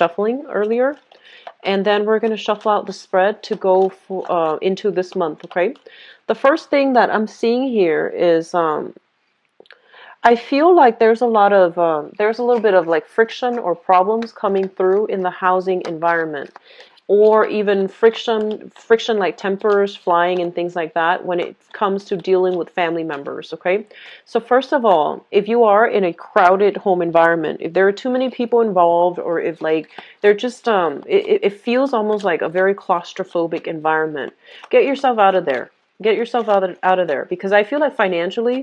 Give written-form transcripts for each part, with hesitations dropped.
shuffling earlier. And then we're going to shuffle out the spread to go for, into this month, okay? The first thing that I'm seeing here is I feel like there's a lot of there's a little bit of like friction or problems coming through in the housing environment, or even friction like tempers flying and things like that when it comes to dealing with family members. Okay, so first of all, if you are in a crowded home environment, if there are too many people involved, or if like they're just it feels almost like a very claustrophobic environment, get yourself out of there. Get yourself out of there, because I feel like financially,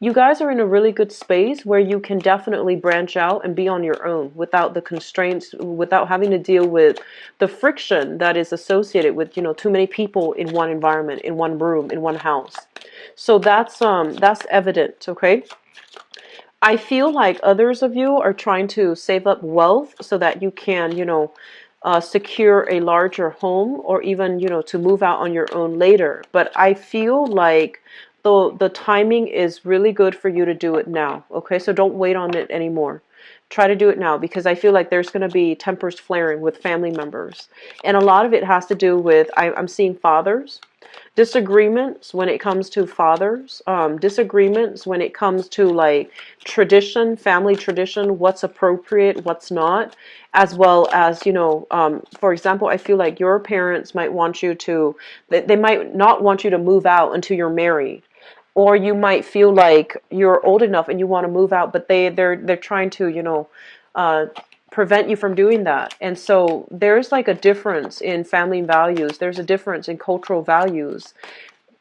you guys are in a really good space where you can definitely branch out and be on your own without the constraints, without having to deal with the friction that is associated with, you know, too many people in one environment, in one room, in one house. So that's evident, okay? I feel like others of you are trying to save up wealth so that you can, you know, secure a larger home, or even, you know, to move out on your own later. But I feel like the timing is really good for you to do it now. Okay, so don't wait on it anymore. Try to do it now, because I feel like there's going to be tempers flaring with family members, and a lot of it has to do with I'm seeing fathers. Disagreements when it comes to fathers, disagreements when it comes to like tradition, family tradition, what's appropriate, what's not, as well as, you know, for example, I feel like your parents might want you to, they might not want you to move out until you're married. Or you might feel like you're old enough and you want to move out, but they're trying to, you know, uh, prevent you from doing that. And so there's like a difference in family values. There's a difference in cultural values.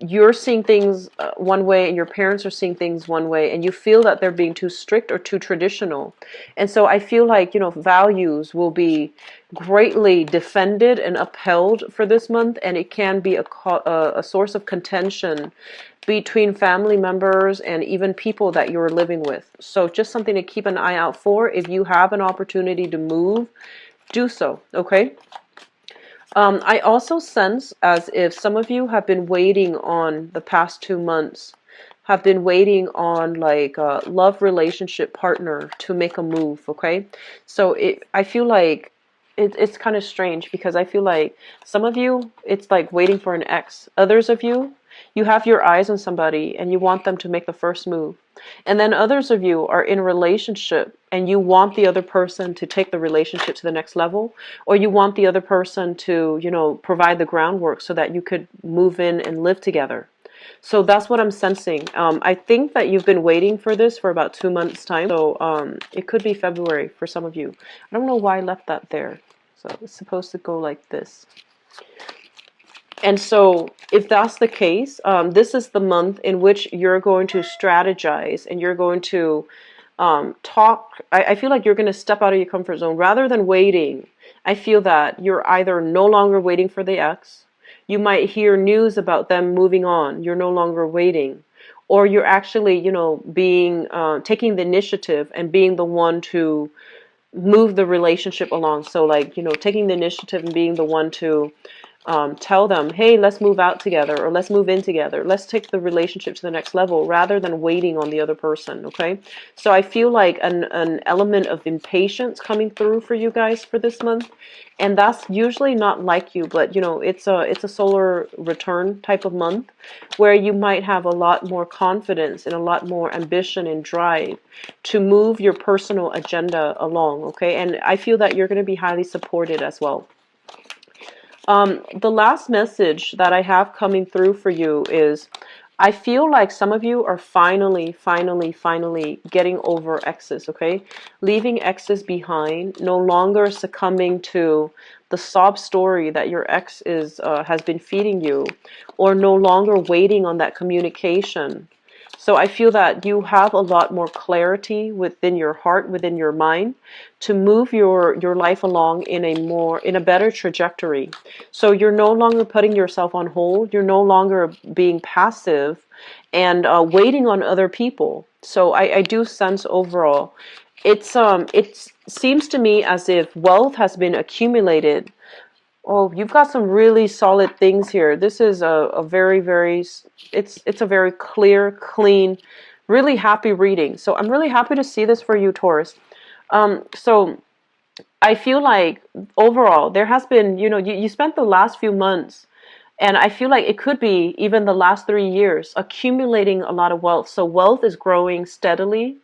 You're seeing things one way, and your parents are seeing things one way, and you feel that they're being too strict or too traditional. And so I feel like, you know, values will be greatly defended and upheld for this month, and it can be a source of contention between family members and even people that you're living with. So just something to keep an eye out for. If you have an opportunity to move, do so, okay? I also sense as if some of you have been waiting on the past 2 months, have been waiting on like a love relationship partner to make a move, okay? So I feel like it's kind of strange, because I feel like some of you, it's like waiting for an ex. Others of you, you have your eyes on somebody and you want them to make the first move. And then others of you are in a relationship and you want the other person to take the relationship to the next level, or you want the other person to, you know, provide the groundwork so that you could move in and live together. So that's what I'm sensing. I think that you've been waiting for this for about 2 months' time. So it could be February for some of you. I don't know why I left that there. So it's supposed to go like this. And so if that's the case, this is the month in which you're going to strategize and you're going to talk. I feel like you're going to step out of your comfort zone rather than waiting. I feel that you're either no longer waiting for the ex. You might hear news about them moving on. You're no longer waiting. Or you're actually, you know, being taking the initiative and being the one to move the relationship along. So like, you know, taking the initiative and being the one to tell them, hey, let's move out together, or let's move in together. Let's take the relationship to the next level rather than waiting on the other person, okay? So I feel like an element of impatience coming through for you guys for this month. And that's usually not like you, but you know, it's a solar return type of month where you might have a lot more confidence and a lot more ambition and drive to move your personal agenda along, okay? And I feel that you're going to be highly supported as well. The last message that I have coming through for you is I feel like some of you are finally getting over exes, okay? Leaving exes behind, no longer succumbing to the sob story that your ex has been feeding you, or no longer waiting on that communication. So I feel that you have a lot more clarity within your heart, within your mind, to move your life along in a better trajectory. So you're no longer putting yourself on hold. You're no longer being passive and waiting on other people. So I do sense overall, it seems to me as if wealth has been accumulated. Oh, you've got some really solid things here. This is a very, it's a very clear, clean, really happy reading. So I'm really happy to see this for you, Taurus. So I feel like overall there has been, you spent the last few months, and I feel like it could be even the last 3 years, accumulating a lot of wealth. So wealth is growing steadily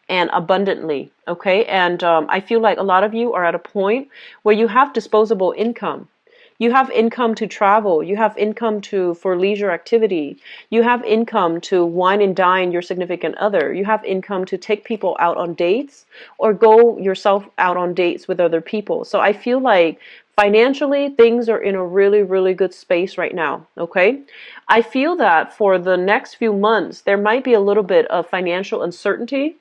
and abundantly, okay? And I feel like a lot of you are at a point where you have disposable income. You have income to travel. You have income for leisure activity. You have income to wine and dine your significant other. You have income to take people out on dates or go yourself out on dates with other people. So I feel like financially, things are in a really, really good space right now, okay? I feel that for the next few months, there might be a little bit of financial uncertainty,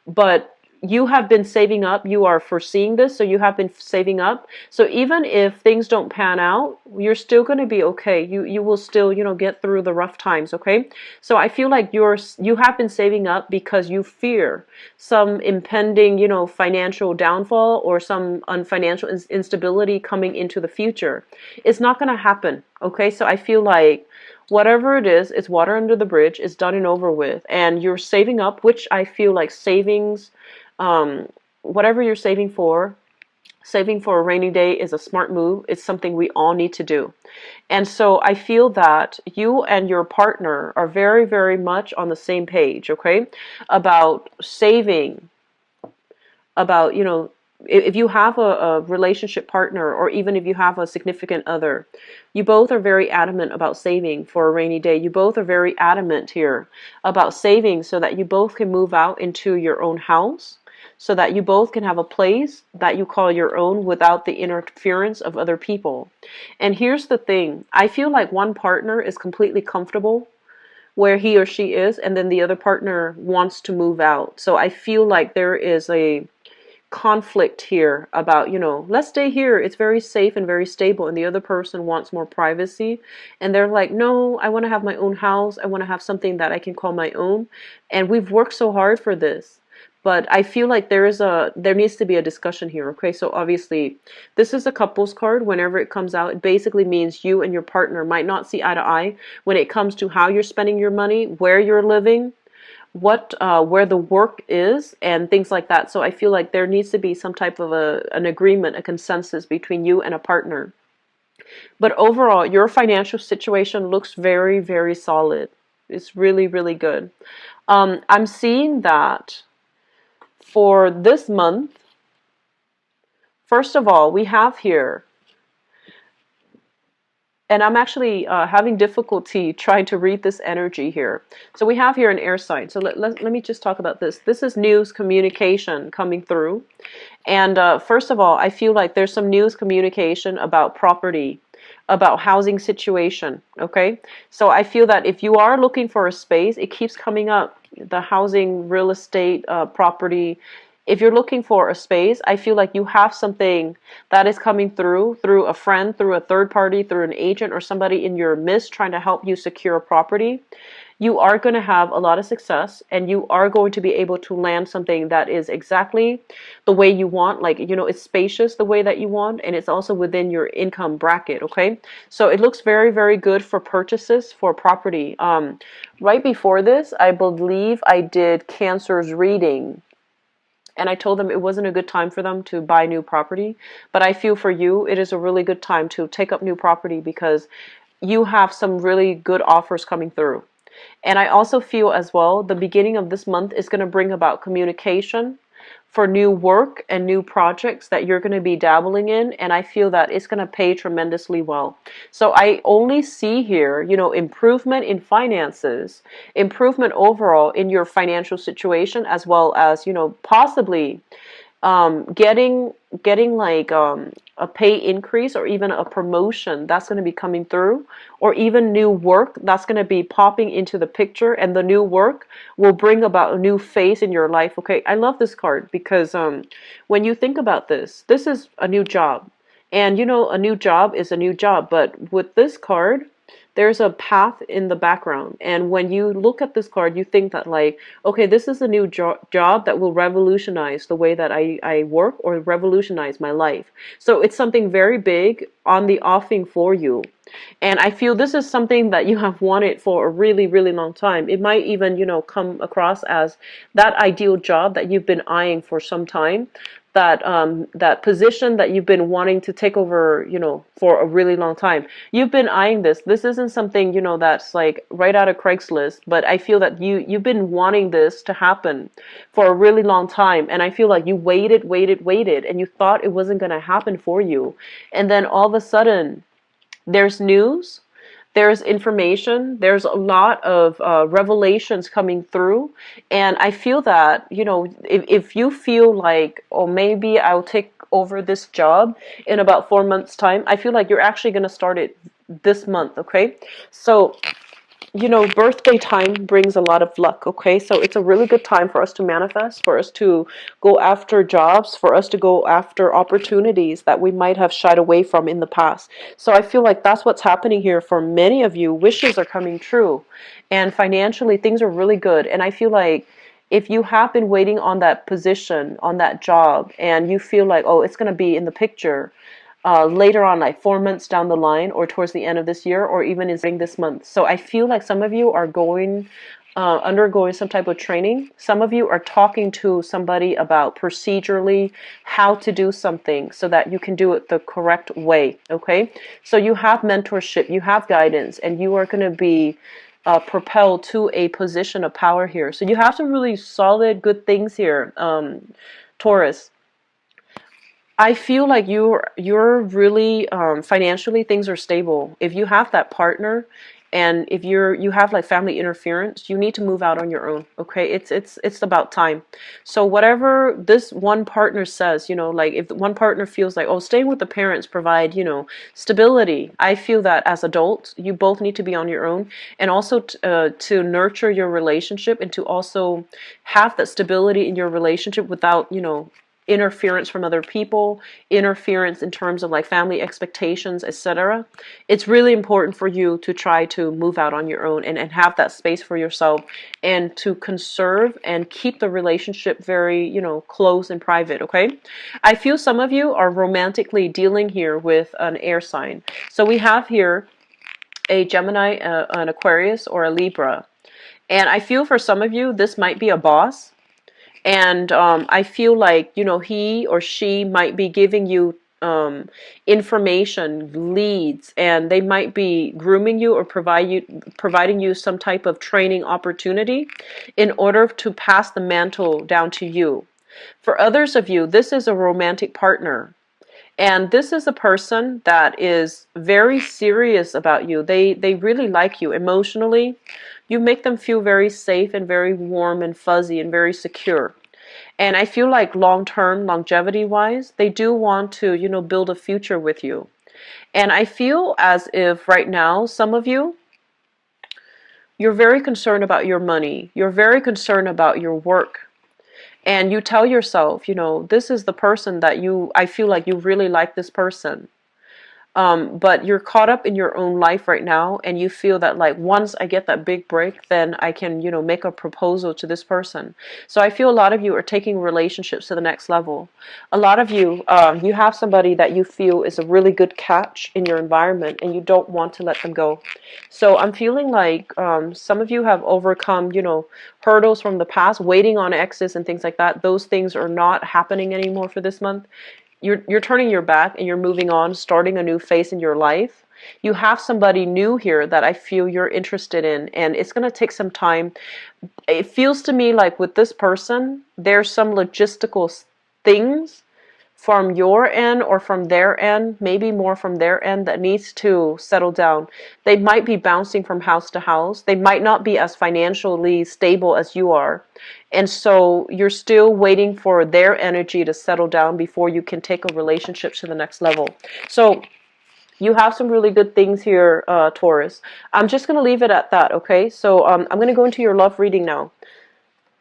but you have been saving up. You are foreseeing this, so you have been saving up. So even if things don't pan out, you're still going to be okay. You will still, get through the rough times, okay? So I feel like you have been saving up because you fear some impending, financial downfall or some financial instability coming into the future. It's not going to happen, okay? So I feel like whatever it is, it's water under the bridge, it's done and over with, and you're saving up, which I feel like savings, whatever you're saving for a rainy day is a smart move. It's something we all need to do. And so I feel that you and your partner are very, very much on the same page, okay, about saving, about, if you have a relationship partner, or even if you have a significant other, you both are very adamant about saving for a rainy day. You both are very adamant here about saving so that you both can move out into your own house, so that you both can have a place that you call your own without the interference of other people. And here's the thing. I feel like one partner is completely comfortable where he or she is, and then the other partner wants to move out. So I feel like there is a conflict here about, let's stay here. It's very safe and very stable. And the other person wants more privacy. And they're like, no, I want to have my own house. I want to have something that I can call my own. And we've worked so hard for this. But I feel like there needs to be a discussion here, okay? So obviously, this is a couples card. Whenever it comes out, it basically means you and your partner might not see eye to eye when it comes to how you're spending your money, where you're living, where the work is, and things like that. So I feel like there needs to be some type of an agreement, a consensus between you and a partner. But overall, your financial situation looks very, very solid. It's really, really good. I'm seeing that for this month, first of all, we have here, and I'm actually having difficulty trying to read this energy here. So we have here an air sign. So let me just talk about this. This is news communication coming through. And first of all, I feel like there's some news communication about property, about housing situation, okay? So I feel that if you are looking for a space, it keeps coming up, the housing, real estate, property. If you're looking for a space, I feel like you have something that is coming through a friend, through a third party, through an agent, or somebody in your midst trying to help you secure a property. You are going to have a lot of success, and you are going to be able to land something that is exactly the way you want. Like, it's spacious the way that you want, and it's also within your income bracket, okay? So it looks very, very good for purchases for property. Right before this, I believe I did Cancer's reading, and I told them it wasn't a good time for them to buy new property. But I feel for you, it is a really good time to take up new property because you have some really good offers coming through. And I also feel as well, the beginning of this month is going to bring about communication for new work and new projects that you're going to be dabbling in. And I feel that it's going to pay tremendously well. So I only see here, improvement in finances, improvement overall in your financial situation, as well as, possibly getting like a pay increase or even a promotion that's going to be coming through, or even new work that's going to be popping into the picture, and the new work will bring about a new phase in your life. Okay, I love this card because when you think about this is a new job, and a new job is a new job, but with this card, there's a path in the background. And when you look at this card, you think that like, okay, this is a new job that will revolutionize the way that I work, or revolutionize my life. So it's something very big on the offing for you. And I feel this is something that you have wanted for a really, really long time. It might even, come across as that ideal job that you've been eyeing for some time. that position that you've been wanting to take over, for a really long time. You've been eyeing this. This isn't something, that's like right out of Craigslist, but I feel that you've been wanting this to happen for a really long time. And I feel like you waited, and you thought it wasn't going to happen for you. And then all of a sudden, there's news, there's information, there's a lot of revelations coming through. And I feel that, if you feel like, oh, maybe I'll take over this job in about 4 months' time, I feel like you're actually going to start it this month, okay? So, birthday time brings a lot of luck, okay? So it's a really good time for us to manifest, for us to go after jobs, for us to go after opportunities that we might have shied away from in the past. So I feel like that's what's happening here for many of you. Wishes are coming true. And financially, things are really good. And I feel like if you have been waiting on that position, on that job, and you feel like, oh, it's going to be in the picture, later on, like 4 months down the line, or towards the end of this year, or even in this month. So I feel like some of you are undergoing some type of training. Some of you are talking to somebody about procedurally how to do something so that you can do it the correct way, okay? So you have mentorship, you have guidance, and you are going to be propelled to a position of power here. So you have some really solid, good things here, Taurus. I feel like you're really financially, things are stable. If you have that partner, and if you have like family interference, you need to move out on your own. Okay, it's about time. So whatever this one partner says, like if one partner feels like, oh, staying with the parents provide stability. I feel that as adults, you both need to be on your own, and also to nurture your relationship, and to also have that stability in your relationship without interference from other people, interference in terms of like family expectations, etc. It's really important for you to try to move out on your own, and have that space for yourself, and to conserve and keep the relationship very, close and private, okay? I feel some of you are romantically dealing here with an air sign. So we have here a Gemini, an Aquarius, or a Libra. And I feel for some of you, this might be a boss. And I feel like, he or she might be giving you information, leads, and they might be grooming you, or providing you some type of training opportunity in order to pass the mantle down to you. For others of you, this is a romantic partner. And this is a person that is very serious about you. They really like you emotionally. You make them feel very safe and very warm and fuzzy and very secure. And I feel like long-term, longevity-wise, they do want to, build a future with you. And I feel as if right now, some of you, you're very concerned about your money. You're very concerned about your work. And you tell yourself, this is the person that I feel like you really like this person. But you're caught up in your own life right now, and you feel that like once I get that big break, then I can, make a proposal to this person. So I feel a lot of you are taking relationships to the next level. A lot of you, you have somebody that you feel is a really good catch in your environment, and you don't want to let them go. So I'm feeling like some of you have overcome, hurdles from the past, waiting on exes and things like that. Those things are not happening anymore for this month. You're turning your back, and you're moving on, starting a new phase in your life. You have somebody new here that I feel you're interested in, and it's going to take some time. It feels to me like with this person, there's some logistical things from your end or from their end, maybe more from their end, that needs to settle down. They might be bouncing from house to house. They might not be as financially stable as you are. And so you're still waiting for their energy to settle down before you can take a relationship to the next level. So you have some really good things here, Taurus. I'm just going to leave it at that, okay? So I'm going to go into your love reading now.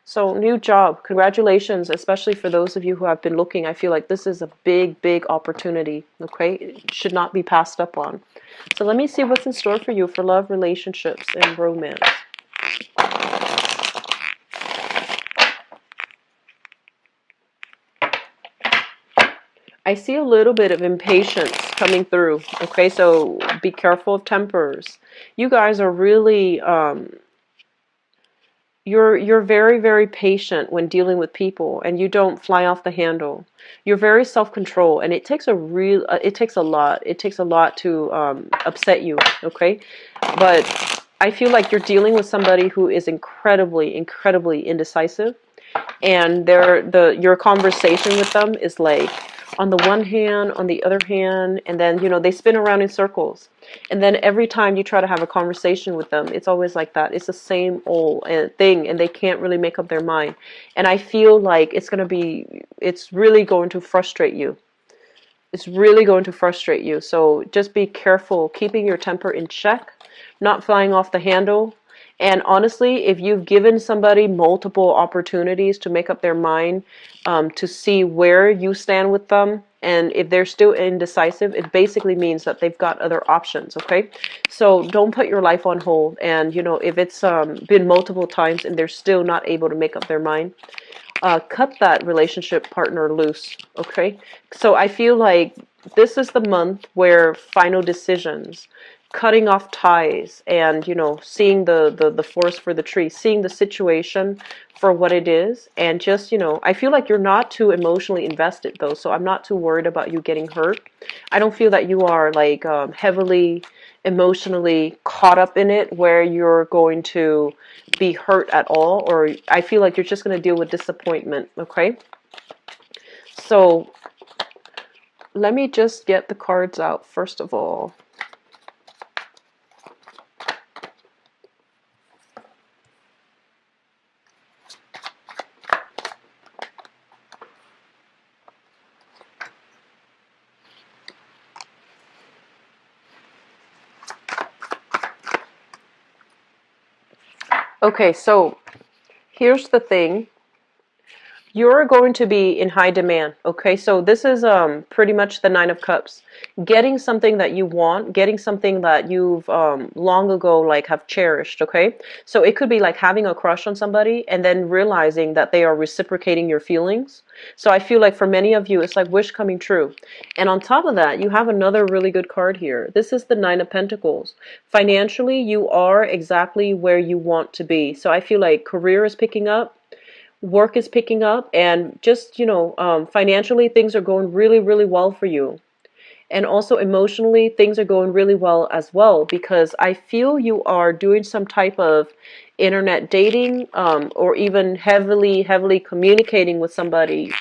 So new job, congratulations, especially for those of you who have been looking. I feel like this is a big, big opportunity, okay? It should not be passed up on. So let me see what's in store for you for love, relationships, and romance. I see a little bit of impatience coming through, okay? So be careful of tempers. You guys are really you're very, very patient when dealing with people, and you don't fly off the handle. You're very self-control, and it takes a lot. It takes a lot to upset you, okay? But I feel like you're dealing with somebody who is incredibly, incredibly indecisive, and your conversation with them is like on the one hand, on the other hand, and then they spin around in circles, and then every time you try to have a conversation with them, it's always like that. It's the same old thing, and they can't really make up their mind. And I feel like it's really going to frustrate you. It's really going to frustrate you. So just be careful, keeping your temper in check, not flying off the handle. And honestly, if you've given somebody multiple opportunities to make up their mind, to see where you stand with them, and if they're still indecisive, it basically means that they've got other options, okay? So don't put your life on hold. And, if it's been multiple times and they're still not able to make up their mind, cut that relationship partner loose, okay? So I feel like this is the month where final decisions, cutting off ties, and seeing the forest for the tree, seeing the situation for what it is, and just I feel like you're not too emotionally invested though, so I'm not too worried about you getting hurt. I don't feel that you are like heavily emotionally caught up in it where you're going to be hurt at all, or I feel like you're just going to deal with disappointment, okay? So let me just get the cards out first of all. Okay, so here's the thing. You're going to be in high demand, okay? So this is pretty much the Nine of Cups. Getting something that you want, getting something that you've long ago like have cherished, okay? So it could be like having a crush on somebody and then realizing that they are reciprocating your feelings. So I feel like for many of you, it's like wish coming true. And on top of that, you have another really good card here. This is the Nine of Pentacles. Financially, you are exactly where you want to be. So I feel like career is picking up. Work is picking up, and just financially things are going really, really well for you. And also emotionally things are going really well as well, because I feel you are doing some type of internet dating, or even heavily communicating with somebody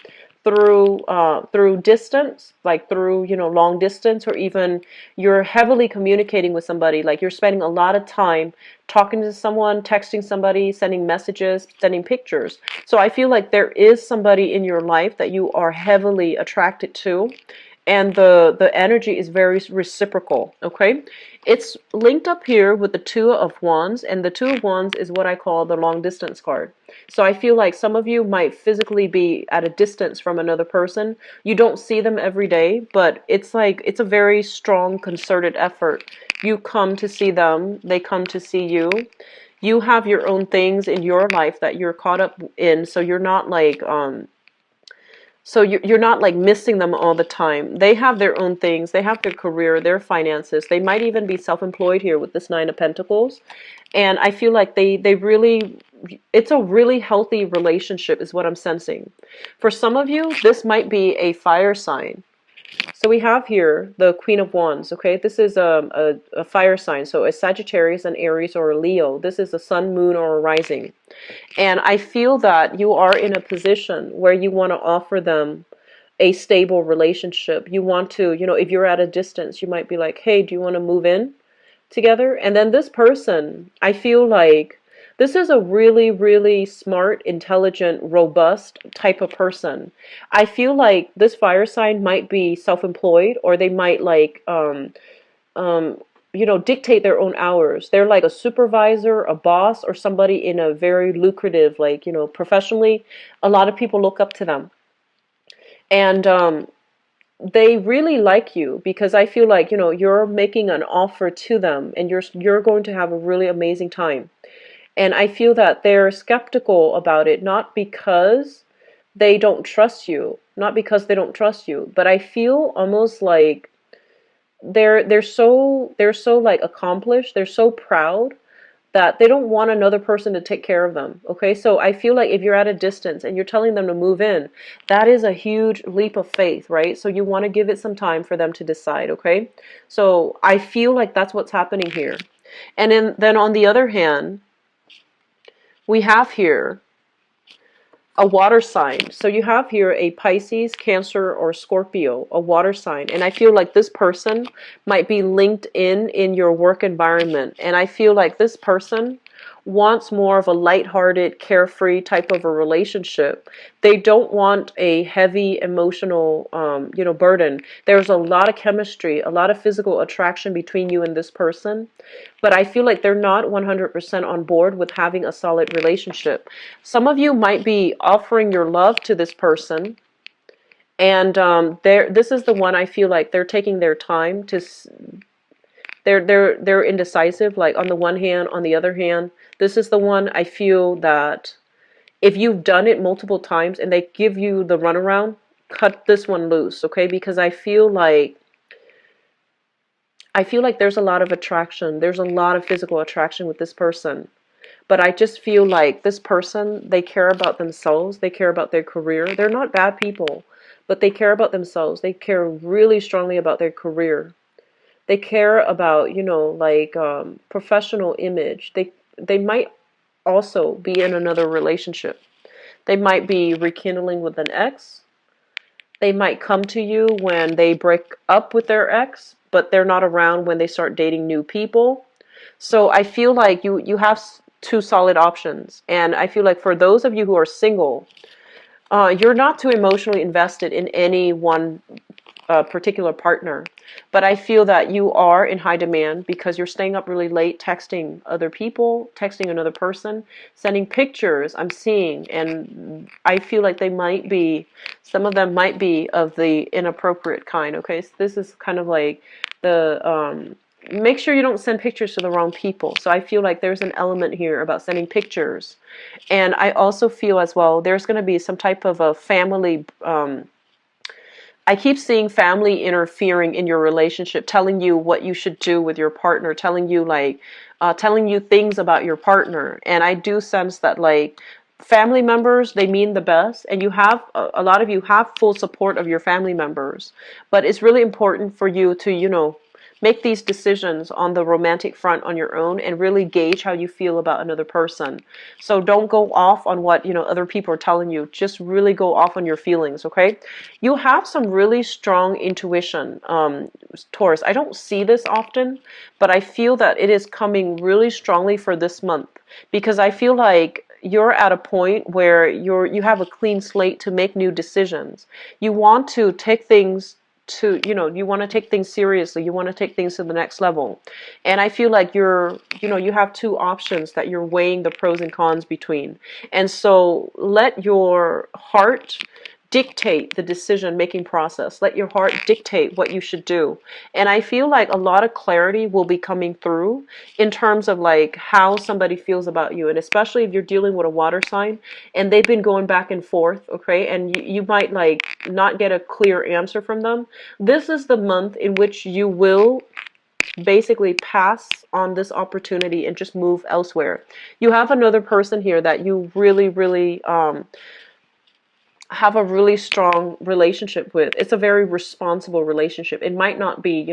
through distance, like through long distance, or even you're heavily communicating with somebody, like you're spending a lot of time talking to someone, texting somebody, sending messages, sending pictures. So I feel like there is somebody in your life that you are heavily attracted to, and the energy is very reciprocal, okay? It's linked up here with the Two of Wands, and the Two of Wands is what I call the long distance card. So I feel like some of you might physically be at a distance from another person. You don't see them every day, but it's like it's a very strong concerted effort. You come to see them, they come to see you. You have your own things in your life that you're caught up in, so you're not like you're not like missing them all the time. They have their own things. They have their career, their finances. They might even be self-employed here with this Nine of Pentacles. And I feel like they really, it's a really healthy relationship is what I'm sensing. For some of you, this might be a fire sign. So we have here the Queen of Wands, okay? This is a fire sign. So a Sagittarius, an Aries, or a Leo. This is a sun, moon, or a rising. And I feel that you are in a position where you want to offer them a stable relationship. You want to, if you're at a distance, you might be like, hey, do you want to move in together? And then this person, I feel like this is a really, really smart, intelligent, robust type of person. I feel like this fire sign might be self-employed, or they might like dictate their own hours. They're like a supervisor, a boss, or somebody in a very lucrative, like, professionally, a lot of people look up to them. And they really like you, because I feel like, you're making an offer to them, and you're going to have a really amazing time. And I feel that they're skeptical about it, not because they don't trust you, but I feel almost like they're so like accomplished, they're so proud that they don't want another person to take care of them. Okay, so I feel like if you're at a distance and you're telling them to move in, that is a huge leap of faith, right? So you want to give it some time for them to decide. Okay, so I feel like that's what's happening here. And then on the other hand, we have here a water sign. So you have here a Pisces, Cancer, or Scorpio, a water sign. And I feel like this person might be linked in your work environment. And I feel like this person wants more of a lighthearted, carefree type of a relationship. They don't want a heavy emotional, burden. There's a lot of chemistry, a lot of physical attraction between you and this person. But I feel like they're not 100% on board with having a solid relationship. Some of you might be offering your love to this person, and this is the one I feel like they're taking their time to. They're indecisive. Like on the one hand, on the other hand, this is the one I feel that if you've done it multiple times and they give you the runaround, cut this one loose, okay? Because I feel like there's a lot of attraction. There's a lot of physical attraction with this person. But I just feel like this person, they care about themselves. They care about their career. They're not bad people, but they care about themselves. They care really strongly about their career. They care about, professional image. They might also be in another relationship. They might be rekindling with an ex. They might come to you when they break up with their ex, but they're not around when they start dating new people. So I feel like you have two solid options. And I feel like for those of you who are single, you're not too emotionally invested in any one particular partner. But I feel that you are in high demand because you're staying up really late, texting other people, texting another person, sending pictures I'm seeing. And I feel like some of them might be of the inappropriate kind. Okay, so this is kind of like make sure you don't send pictures to the wrong people. So I feel like there's an element here about sending pictures. And I also feel as well, there's going to be some type of a family, I keep seeing family interfering in your relationship, telling you what you should do with your partner, telling you things about your partner. And I do sense that family members, they mean the best, and a lot of you have full support of your family members. But it's really important for you to, make these decisions on the romantic front on your own and really gauge how you feel about another person. So don't go off on what, other people are telling you. Just really go off on your feelings, okay? You have some really strong intuition, Taurus. I don't see this often, but I feel that it is coming really strongly for this month because I feel like you're at a point where you have a clean slate to make new decisions. You want to take things you want to take things seriously. You want to take things to the next level. And I feel like you have two options that you're weighing the pros and cons between. And so let your heart dictate the decision-making process. Let your heart dictate what you should do. And I feel like a lot of clarity will be coming through in terms of how somebody feels about you. And especially if you're dealing with a water sign and they've been going back and forth, okay, and you might not get a clear answer from them. This is the month in which you will basically pass on this opportunity and just move elsewhere. You have another person here that you really, really have a really strong relationship with. It's a very responsible relationship. It might not be,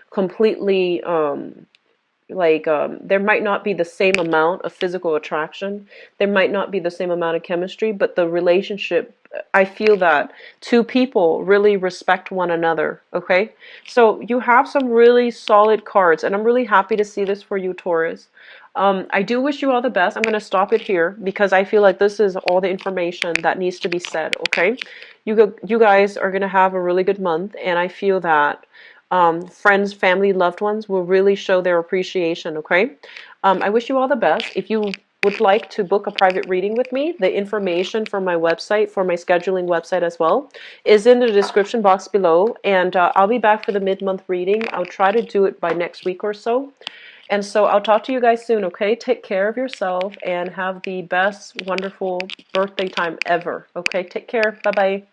completely there might not be the same amount of physical attraction. There might not be the same amount of chemistry, but the relationship, I feel that two people really respect one another, okay? So you have some really solid cards, and I'm really happy to see this for you, Taurus. I do wish you all the best. I'm going to stop it here because I feel like this is all the information that needs to be said, okay? You guys are going to have a really good month, and I feel that friends, family, loved ones will really show their appreciation, okay? I wish you all the best. If you would like to book a private reading with me, the information for my website, for my scheduling website as well, is in the description box below. And I'll be back for the mid-month reading. I'll try to do it by next week or so. And so I'll talk to you guys soon, okay? Take care of yourself and have the best, wonderful birthday time ever, okay? Take care. Bye-bye.